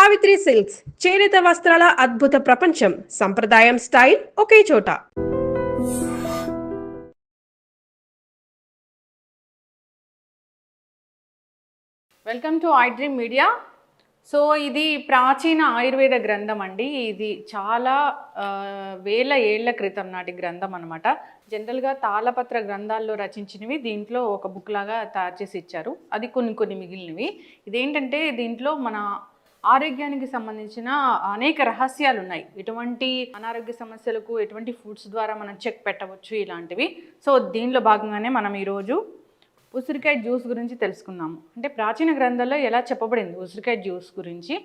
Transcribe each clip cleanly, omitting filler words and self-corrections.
Savitri silks చేనేత వస్త్రాల అద్భుత ప్రపంచం. సంప్రదాయం స్టైల్ ఒకే చోట. Welcome to I dream media. So ఇది ప్రాచీన ఆయుర్వేద గ్రంథం అండి. ఇది చాలా వేల ఏళ్ల క్రితం నాటి గ్రంథం అనమాట. జనరల్గా తాళపత్ర గ్రంథాల్లో రచించినవి దీంట్లో ఒక బుక్ లాగా తయారు చేసి ఇచ్చారు. అది కొన్ని మిగిలినవి. ఇదేంటంటే దీంట్లో మన ఆరోగ్యానికి సంబంధించిన అనేక రహస్యాలు ఉన్నాయి. ఎటువంటి అనారోగ్య సమస్యలకు ఎటువంటి ఫుడ్స్ ద్వారా మనం చెక్ పెట్టవచ్చు ఇలాంటివి. సో దీనిలో భాగంగానే మనం ఈరోజు ఉసిరికాయ జ్యూస్ గురించి తెలుసుకున్నాము. అంటే ప్రాచీన గ్రంథాల్లో ఎలా చెప్పబడింది ఉసిరికాయ జ్యూస్ గురించి,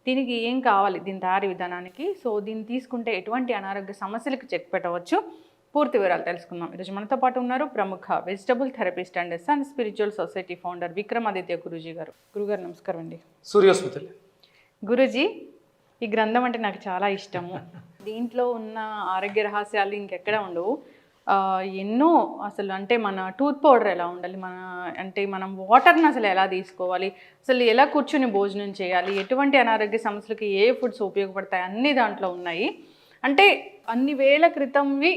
దీనికి ఏం కావాలి, దీని తయారీ విధానానికి, సో దీన్ని తీసుకుంటే ఎటువంటి అనారోగ్య సమస్యలకు చెక్ పెట్టవచ్చు, పూర్తి వివరాలు తెలుసుకుందాం. ఈరోజు మనతో పాటు ఉన్నారు ప్రముఖ vegetable therapist and sun spiritual society founder Vikramaditya Guruji గారు. గురుగారు నమస్కారం అండి. సూర్యోస్మితలు. గురూజీ, ఈ గ్రంథం అంటే నాకు చాలా ఇష్టము. దీంట్లో ఉన్న ఆరోగ్య రహస్యాలు ఇంకెక్కడ ఉండవు. ఎన్నో అసలు అంటే మన టూత్ పౌడర్ ఎలా ఉండాలి, మనం వాటర్ని అసలు ఎలా తీసుకోవాలి, అసలు ఎలా కూర్చుని భోజనం చేయాలి, ఎటువంటి అనారోగ్య సమస్యలకి ఏ ఫుడ్స్ ఉపయోగపడతాయి అన్నీ దాంట్లో ఉన్నాయి. అంటే అన్ని వేల క్రితంవి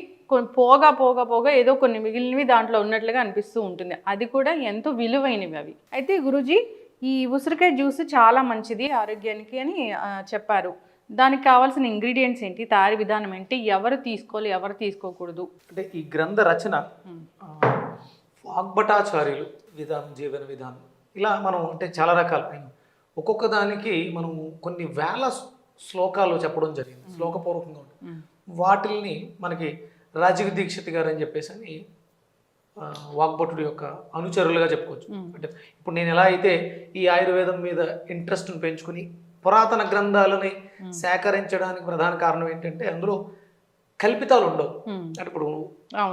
పోగా ఏదో కొన్ని మిగిలినవి దాంట్లో ఉన్నట్లుగా అనిపిస్తూ ఉంటుంది. అది కూడా ఎంతో విలువైనవి అవి. అయితే గురూజీ, ఈ ఉసిరికాయ జ్యూస్ చాలా మంచిది ఆరోగ్యానికి అని చెప్పారు. దానికి కావాల్సిన ఇంగ్రీడియంట్స్ ఏంటి, తయారీ విధానం ఏంటి, ఎవరు తీసుకోవాలి ఎవరు తీసుకోకూడదు? అంటే ఈ గ్రంథ రచన వాగ్భటాచార్యులు జీవన విధానం ఇలా మనం అంటే చాలా రకాలు, ఒక్కొక్క దానికి మనం కొన్ని వేల శ్లోకాలు చెప్పడం జరిగింది, శ్లోకపూర్వకంగా ఉంటుంది. వాటిల్ని మనకి రాజీవ్ దీక్షిత్ గారు అని చెప్పేసి అని వాగ్భటుడి యొక్క అనుచరులుగా చెప్పుకోవచ్చు. అంటే ఇప్పుడు నేను ఎలా అయితే ఈ ఆయుర్వేదం మీద ఇంట్రెస్ట్ని పెంచుకుని పురాతన గ్రంథాలని సేకరించడానికి ప్రధాన కారణం ఏంటంటే అందులో కల్పితాలు ఉండవు. అంటే ఇప్పుడు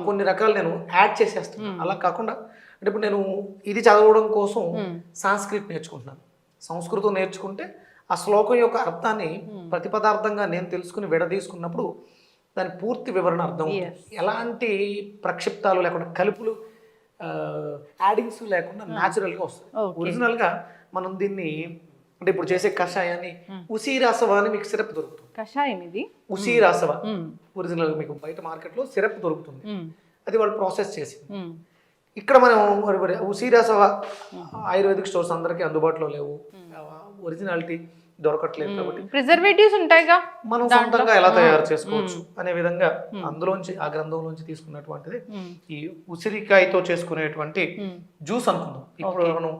కొన్ని రకాలు నేను యాడ్ చేసేస్తున్నాను. అలా కాకుండా అంటే ఇప్పుడు నేను ఇది చదవడం కోసం సాంస్క్రిట్ నేర్చుకుంటున్నాను. సంస్కృతం నేర్చుకుంటే ఆ శ్లోకం యొక్క అర్థాన్ని ప్రతిపదార్థంగా నేను తెలుసుకుని విడదీసుకున్నప్పుడు దాని పూర్తి వివరణ అర్థం. ఎలాంటి ప్రక్షిప్తాలు లేకుండా కలుపులు యాడింగ్స్ లేకుండా న్యాచురల్గా వస్తుంది. ఒరిజినల్గా మనం దీన్ని అంటే ఇప్పుడు చేసే కషాయాన్ని ఉసిరాసవ అని మీకు సిరప్ దొరుకుతుంది. కషాయం ఇది ఉసిరాసవ ఒరిజినల్ మీకు బయట మార్కెట్లో సిరప్ దొరుకుతుంది. అది వాళ్ళు ప్రాసెస్ చేసింది. ఇక్కడ మనం ఉసిరాసవ ఆయుర్వేదిక్ స్టోర్స్ అందరికీ అందుబాటులో లేవు, ఒరిజినాలిటీ దొరకట్లేదు. కాబట్టి ప్రిజర్వేటివ్స్ ఉంటాయిగా, మనం సొంతంగా ఎలా తయారు చేసుకోవచ్చు అనే విధంగా అందులోంచి ఆ గ్రంథంలోంచి తీసుకున్నటువంటిది ఈ ఉసిరికాయతో చేసుకునేటువంటి జ్యూస్ అనుకుందాం. ఇప్పుడు మనం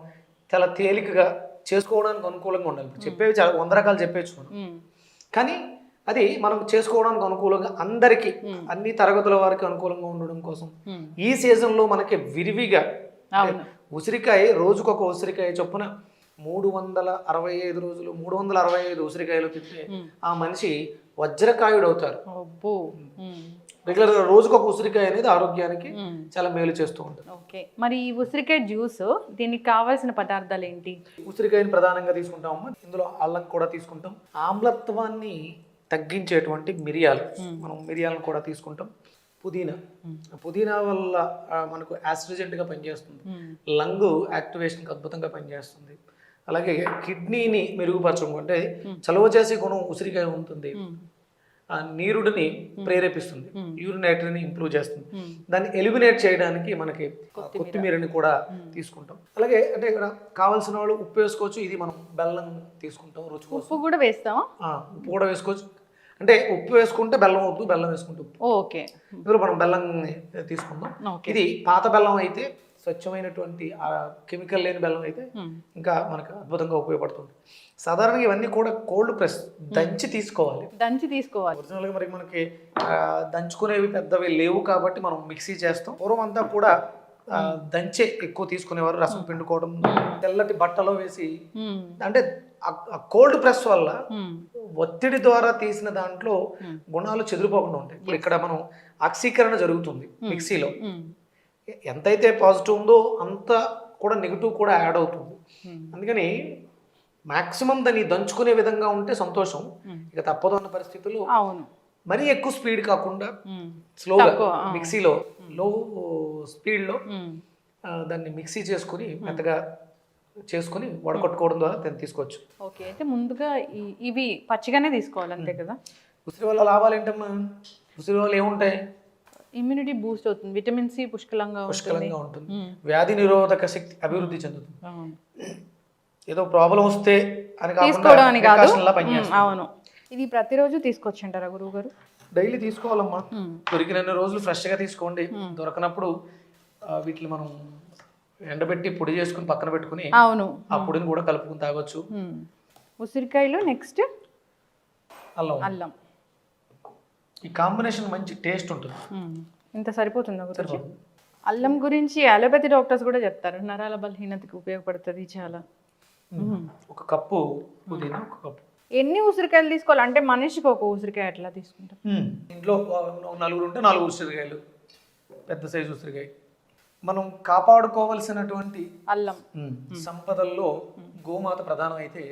చాలా తేలికగా చేసుకోవడానికి అనుకూలంగా ఉండాలి. చెప్పేవి చాలా 100 రకాలు చెప్పేచ్చు మనం, కానీ అది మనం చేసుకోవడానికి అనుకూలంగా అందరికీ అన్ని తరగతుల వారికి అనుకూలంగా ఉండడం కోసం ఈ సీజన్లో మనకి విరివిగా ఉసిరికాయ రోజుకొక ఉసిరికాయ చొప్పున 365 రోజులు 365 ఉసిరికాయలు తింటే ఆ మనిషి వజ్రకాయుడు అవుతారు. రెగ్యులర్ గా రోజుకొక ఉసిరికాయ అనేది ఆరోగ్యానికి చాలా మేలు చేస్తూ ఉంటుంది. ఓకే, మరి ఈ ఉసిరికాయ జ్యూస్ దీనికి కావాల్సిన పదార్థాలు ఏంటి? ఉసిరికాయని ప్రధానంగా తీసుకుంటామమ్మా. ఇందులో అల్లం కూడా తీసుకుంటాం. ఆమ్లత్వాన్ని తగ్గించేటువంటి మిరియాలు, మనం మిరియాలను కూడా తీసుకుంటాం. పుదీనా వల్ల మనకు యాస్ట్రిజెంట్గా పనిచేస్తుంది, లంగ్ యాక్టివేషన్కి అద్భుతంగా పనిచేస్తుంది. అలాగే కిడ్నీని మెరుగుపరచడం, అంటే చలువ చేసే గుణం ఉసిరికాయ ఉంటుంది. నీరుడిని ప్రేరేపిస్తుంది, యూరినేటరీని ఇంప్రూవ్ చేస్తుంది. దాన్ని ఎలిమినేట్ చేయడానికి మనకి కొత్తిమీరని కూడా తీసుకుంటాం. అలాగే అంటే ఇక్కడ కావాల్సిన వాళ్ళు ఉప్పు వేసుకోవచ్చు. ఇది మనం బెల్లం తీసుకుంటాం రుచి కోసం. ఉప్పు కూడా వేస్తామా? ఉప్పు కూడా వేసుకోవచ్చు. అంటే ఉప్పు వేసుకుంటే బెల్లం వద్దు, బెల్లం వేసుకుంటే ఉప్పు. ఓకే, ఇందులో మనం బెల్లం తీసుకుందాం. ఇది పాత బెల్లం అయితే, స్వచ్ఛమైనటువంటి కెమికల్ లేని బెల్లం అయితే ఇంకా మనకు అద్భుతంగా ఉపయోగపడుతుంది. సాధారణంగా ఇవన్నీ కూడా కోల్డ్ ప్రెస్ దంచి తీసుకోవాలి. ఒరిజినల్గా మరి మనకి దంచుకునేవి పెద్దవి లేవు కాబట్టి మనం మిక్సీ చేస్తాం. పూర్వం అంతా కూడా దంచే ఎక్కువ తీసుకునేవారు. రసం పిండుకోవడం, తెల్లటి బట్టలో వేసి, అంటే కోల్డ్ ప్రెస్ వల్ల ఒత్తిడి ద్వారా తీసిన దాంట్లో గుణాలు చెదిరిపోకుండా ఉంటాయి. ఇప్పుడు ఇక్కడ మనం ఆక్సీకరణ జరుగుతుంది మిక్సీలో. ఎంతైతే పాజిటివ్ ఉందో అంత కూడా నెగిటివ్ కూడా యాడ్ అవుతుంది. అందుకని మాక్సిమం దాన్ని దంచుకునే విధంగా ఉంటే సంతోషం. ఇక తప్పదు అన్న పరిస్థితుల్లో మరీ ఎక్కువ స్పీడ్ కాకుండా స్లోగా మిక్సీలో లో స్పీడ్లో దాన్ని మిక్సీ చేసుకుని మెత్తగా చేసుకొని వడకట్టుకోవడం ద్వారా దాన్ని తీసుకోవచ్చు. ఓకే, అయితే ముందుగా ఇవి పచ్చిగానే తీసుకోవాలి అంతే కదా? ఉసిరి వల్ల లాభాలు ఏంటమ్మా? ఉసిరి వల్ల ఏముంటాయి? ఇమ్యూనిటీ బూస్ట్ అవుతుంది, విటమిన్ సి పుష్కలంగా ఉంటుంది, వ్యాధి నిరోధక శక్తి అభివృద్ధి చెందుతుంది. ఏదో ప్రాబ్లం వస్తే అని తీసుకోవడానికి కాదు. పనిచేస్తుంది. అవును, ఇది ప్రతిరోజు తీసుకోవచ్చు అంటారా గురువు గారు? డైలీ తీసుకోవాలమ్మా. దొరికినన్ని రోజులు ఫ్రెష్గా తీసుకోండి. దొరకనప్పుడు వీటిని మనం ఎండబెట్టి పొడి చేసుకుని పక్కన పెట్టుకుని అవును ఆ పొడిని కూడా కలుపుకుని తాగొచ్చు. ఉసిరికాయలు, నెక్స్ట్ అల్లం. ఈ కాంబినేషన్ మంచి టేస్ట్ ఉంటుంది. ఇంత సరిపోతుందా గురించి? అల్లం గురించి అలోపతి డాక్టర్స్ కూడా చెప్తారు, నరాల బలహీనతకి ఉపయోగపడుతుంది చాలా. ఒక కప్పు పుదీనా, ఒక కప్పు. ఎన్ని ఉసిరికాయలు తీసుకోవాలి అంటే మనిషికి ఒక ఉసిరికాయ ఎట్లా తీసుకుంటాం? ఇంట్లో 4 ఉంటే 4 ఉసిరికాయలు, పెద్ద సైజు ఉసిరికాయ. మనం కాపాడుకోవలసినటువంటి అల్లం సంపదల్లో గోమాత ప్రధానం అయితే,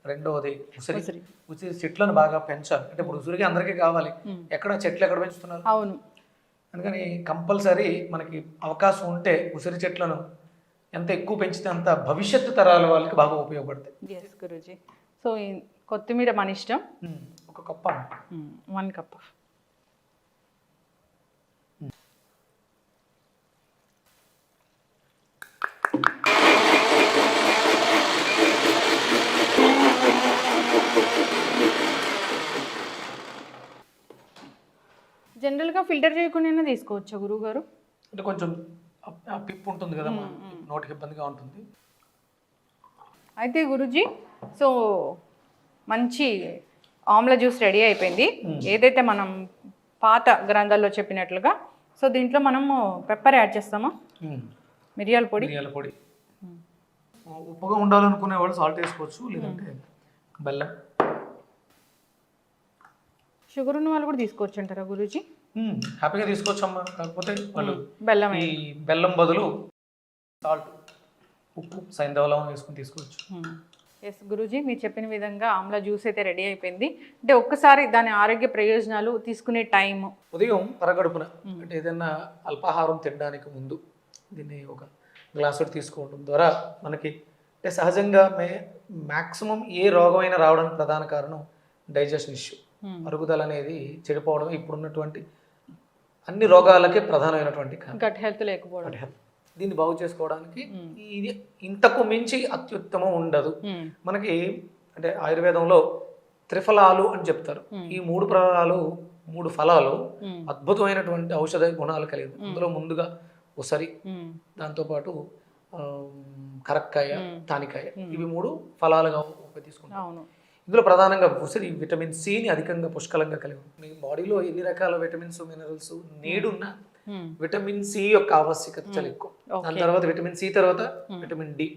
రెండవది ఉసిరి. ఉసిరి చెట్లను బాగా పెంచాలి. అంటే ఇప్పుడు ఉసిరికి అందరికీ కావాలి, ఎక్కడ చెట్లు ఎక్కడ పెంచుతున్నారు? అవును. అందుకని కంపల్సరీ మనకి అవకాశం ఉంటే ఉసిరి చెట్లను ఎంత ఎక్కువ పెంచితే అంత భవిష్యత్తు తరాల వాళ్ళకి బాగా ఉపయోగపడతాయి. ఎస్ గురూజీ. సో కొత్తిమీర మన ఇష్టం, ఒక కప్పు, 1 కప్. జనరల్గా ఫిల్టర్ చేయకుండా తీసుకోవచ్చా గురువు గారు? అంటే కొంచెం పిప్పు ఉంటుంది కదా, నోటికి ఇబ్బందిగా ఉంటుంది. అయితే గురూజీ, సో మంచి ఆమ్లా జ్యూస్ రెడీ అయిపోయింది. ఏదైతే మనం పాత గ్రంథాల్లో చెప్పినట్లుగా, సో దీంట్లో మనము పెప్పర్ యాడ్ చేస్తామా? మిరియాల పొడి. ఉప్పుగా ఉండాలనుకునే వాళ్ళు సాల్ట్ వేసుకోవచ్చు, లేదంటే బెల్లం. షుగర్ ఉన్న వాళ్ళు కూడా తీసుకోవచ్చు అంటారా గురూజీ? హ్యాపీగా తీసుకోవచ్చు అమ్మా. కాకపోతే వాళ్ళు బెల్లం బదులు సాల్ట్, ఉప్పు, సైంధవలం వేసుకుని తీసుకోవచ్చు. ఎస్ గురూజీ, మీరు చెప్పిన విధంగా ఆమ్లా జ్యూస్ అయితే రెడీ అయిపోయింది. అంటే ఒక్కసారి దాని ఆరోగ్య ప్రయోజనాలు తీసుకునే టైము ఉదయం పరగడుపున, అంటే ఏదైనా అల్పాహారం తినడానికి ముందు దీన్ని ఒక గ్లాసు తీసుకోవడం ద్వారా మనకి, అంటే సహజంగా మ్యాక్సిమం ఏ రోగమైనా రావడానికి ప్రధాన కారణం డైజెషన్ ఇష్యూ, అరుగుదల అనేది చెడిపోవడం. ఇప్పుడున్నటువంటి అన్ని రోగాలకే ప్రధానమైనటువంటి గట్ హెల్త్ లేకపోవడం. దీన్ని బాగు చేసుకోవడానికి ఇది ఇంతకు మించి అత్యుత్తమం ఉండదు మనకి. అంటే ఆయుర్వేదంలో త్రిఫలాలు అని చెప్తారు. ఈ 3 ఫలాలు అద్భుతమైనటువంటి ఔషధ గుణాలు కలిగి. అందులో ముందుగా ఉసిరి, దాంతోపాటు కరక్కాయ, తానికాయ, ఇవి 3 ఫలాలుగా తీసుకుంటాం. ఇందులో ప్రధానంగా ఉసిరి విటమిన్ సిని అధికంగా పుష్కలంగా కలిగి ఉంటుంది. మీ బాడీలో ఎన్ని రకాల విటమిన్స్, మినరల్స్ నీడున్న విటమిన్ సి యొక్క ఆవశ్యకత చాలా ఎక్కువ. దాని తర్వాత విటమిన్ సి తర్వాత విటమిన్ డి.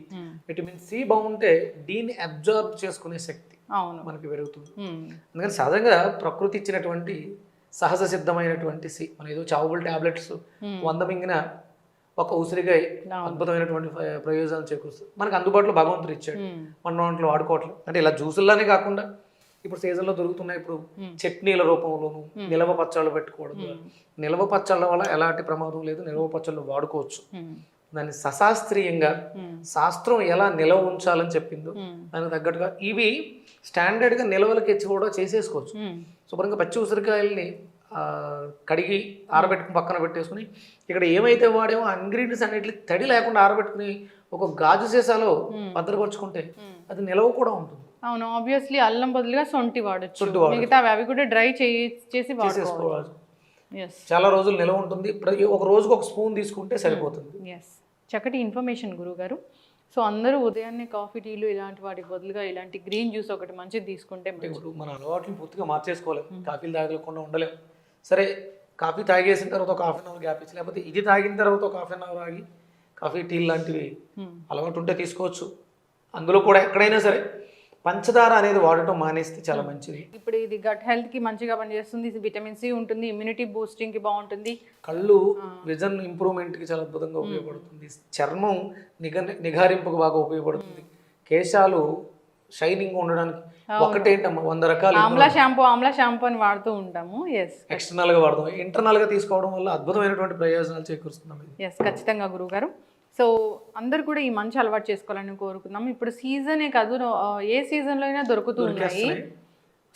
విటమిన్ సి బాగుంటే డిని అబ్జార్బ్ చేసుకునే శక్తి మనకి పెరుగుతుంది. అందుకని సహజంగా ప్రకృతి ఇచ్చినటువంటి సహజ సిద్ధమైనటువంటి సి, మన ఏదో చావుబుల్ టాబ్లెట్స్ 100 మింగిన ఒక ఉసిరికాయ అద్భుతమైనటువంటి ప్రయోజనాలు చేకూరుస్తుంది. మనకు అందుబాటులో భగవంతుడు ఇచ్చాడు, మన దాంట్లో వాడుకోవట్లేదు. అంటే ఇలా జ్యూసుల్లానే కాకుండా ఇప్పుడు సీజన్లో దొరుకుతున్నాయి. ఇప్పుడు చట్నీల రూపంలోను నిలవ పచ్చళ్ళు పెట్టుకోవడం. నిలవ పచ్చళ్ళ వల్ల ఎలాంటి ప్రమాదం లేదు, నిలవ పచ్చళ్ళు వాడుకోవచ్చు. దాన్ని సశాస్త్రీయంగా శాస్త్రం ఎలా నిలవ ఉంచాలని చెప్పిందో దానికి తగ్గట్టుగా ఇవి స్టాండర్డ్గా నిలవలకి కూడా చేసేసుకోవచ్చు. శుభ్రంగా పచ్చి ఉసిరికాయల్ని కడిగి ఆరబెట్టుకుని పక్కన పెట్టేసుకుని, ఇక్కడ ఏమైతే వాడేమో ఆ ఇంగ్రీడియంట్స్ అన్నిటి తడి లేకుండా ఆరబెట్టుకుని ఒక గాజు సీసాలో భద్రపరుచుకుంటే అది నిలవ కూడా ఉంటుంది. అవును, ఆబ్వియస్లీ అల్లం బదులుగా సొంటి వాడచ్చు, మిగతా అవి కూడా డ్రై చేసి వాడుకోవాలి. చాలా రోజులు నిలవ ఉంటుంది. ఒక రోజుకు ఒక స్పూన్ తీసుకుంటే సరిపోతుంది. ఎస్, చక్కటి ఇన్ఫర్మేషన్ గురువు గారు. సో అందరూ ఉదయాన్నే కాఫీ, టీలు ఇలాంటి వాటికి బదులుగా ఇలాంటి గ్రీన్ జ్యూస్ ఒకటి మంచిది తీసుకుంటే మన అలవాట్లు పూర్తిగా మార్చేసుకోలేము. కాఫీలు తాగలేకుండా ఉండలేము. సరే, కాఫీ తాగేసిన తర్వాత ఒక హాఫ్ అన్ అవర్ గ్యాప్ ఇచ్చి, లేకపోతే ఇది తాగిన తర్వాత ఒక హాఫ్ అన్ అవర్ ఆగి కాఫీ, టీలు లాంటివి అలవాటు ఉంటే తీసుకోవచ్చు. అందులో కూడా ఎక్కడైనా సరే పంచదార అనేది వాడటం మానేస్తే చాలా మంచిది. ఇప్పుడు ఇది గట్ హెల్త్ కి మంచిగా పనిచేస్తుంది, విటమిన్ సి ఉంటుంది, ఇమ్యూనిటీ బూస్టింగ్ కి బాగుంటుంది, కళ్ళు విజన్ ఇంప్రూవ్మెంట్ కి చాలా అద్భుతంగా ఉపయోగపడుతుంది, చర్మం నిగారింపుకు బాగా ఉపయోగపడుతుంది, కేశాలు షైనింగ్ ఉండడానికి. ఒకటేంటమ్మా 100 రకాల ఆమ్లా షాంపూ అని వాడుతూ ఉంటాము. ఎస్, ఎక్స్టర్నల్ గా వాడతాం. ఇంటర్నల్ గా తీసుకోవడం వల్ల అద్భుతమైనటువంటి ప్రయోజనాలు చేకూరుస్తున్నాం. ఎస్, ఖచ్చితంగా గురువు గారు. సో అందరు కూడా ఈ మంచి అలవాటు చేసుకోవాలని కోరుకుందాం. ఇప్పుడు సీజనే కాదు, ఏ సీజన్లో అయినా దొరుకుతూ ఉన్నాయి. దొరికేస్తున్నాయి.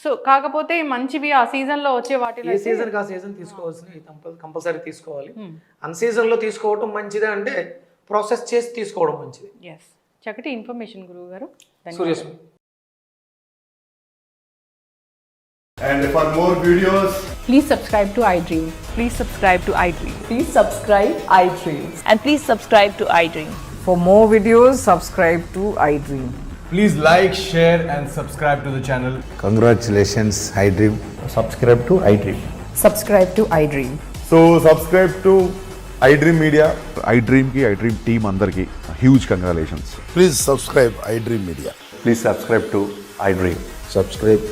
సో కాకపోతే మంచివి ఆ సీజన్లో వచ్చే వాటిలో ఏ సీజన్ ఆ సీజన్ తీసుకోవాల్సినవి కంపల్సరీ తీసుకోవాలి. అన్ సీజన్లో తీసుకోవడం మంచిదే అంటే ప్రాసెస్ చేసి తీసుకోవడం మంచిది. ఎస్, చక్కటి ఇన్ఫర్మేషన్ గురువు గారు. సూర్యస్మి. And for more videos, Please subscribe to iDream. Please subscribe to iDream. Please subscribe iDream. And please subscribe to iDream. For more videos, subscribe to iDream. please like, share, and subscribe to the channel. Congratulations, iDream. subscribe to iDream. Subscribe to iDream. So subscribe to iDream Media. iDream ki iDream team andarki huge congratulations. Please subscribe iDream Media. Please subscribe to iDream. Subscribe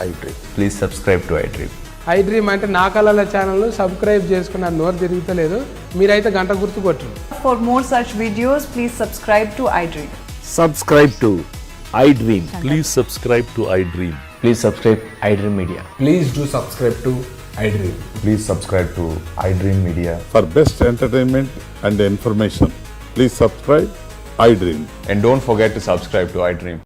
iDream. Please subscribe to iDream. iDream అంటే నా కళల channel subscribe చేసుకున్న నోరు తిరుగుతలేదు, మీరైతే గంట గుర్తు కొట్టండి. For more such videos, please subscribe to iDream. Subscribe to iDream. Please subscribe to iDream. Please subscribe iDream Media. Please do subscribe to iDream. Please subscribe to iDream Media. For best entertainment and information, please subscribe iDream. And don't forget to subscribe to iDream.